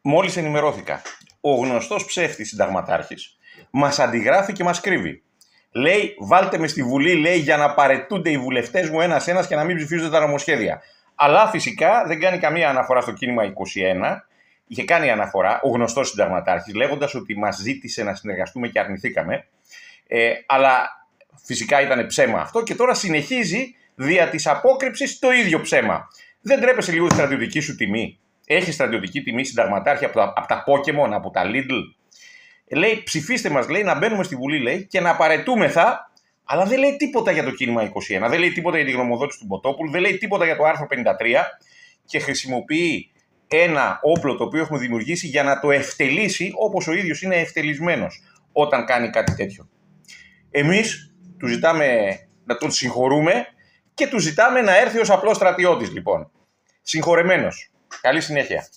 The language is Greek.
Μόλις ενημερώθηκα. Ο γνωστός ψεύτης συνταγματάρχης μας αντιγράφει και μας κρύβει. Λέει, βάλτε με στη Βουλή, λέει, για να παρετούνται οι βουλευτές μου ένας-ένας και να μην ψηφίζονται τα νομοσχέδια. Αλλά φυσικά δεν κάνει καμία αναφορά στο κίνημα 21. Είχε κάνει αναφορά ο γνωστός συνταγματάρχης, λέγοντας ότι μας ζήτησε να συνεργαστούμε και αρνηθήκαμε. Αλλά φυσικά ήταν ψέμα αυτό και τώρα συνεχίζει δια της απόκρυψης το ίδιο ψέμα. Δεν τρέπεσαι λίγο τη στρατιωτική σου τιμή? Έχει στρατιωτική τιμή συνταγματάρχη από τα Pokémon, από τα Lidl? Λέει, ψηφίστε μας, λέει, να μπαίνουμε στη Βουλή, λέει, και να παρετούμεθα, αλλά δεν λέει τίποτα για το κίνημα 21, δεν λέει τίποτα για τη γνωμοδότηση του Μποτόπουλου, δεν λέει τίποτα για το άρθρο 53 και χρησιμοποιεί ένα όπλο το οποίο έχουμε δημιουργήσει για να το ευτελίσει όπως ο ίδιος είναι ευτελισμένος όταν κάνει κάτι τέτοιο. Εμείς του ζητάμε να τον συγχωρούμε και του ζητάμε να έρθει ως απλός στρατιώτης, λοιπόν. Συγχωρεμένος. Καλή συνέχεια.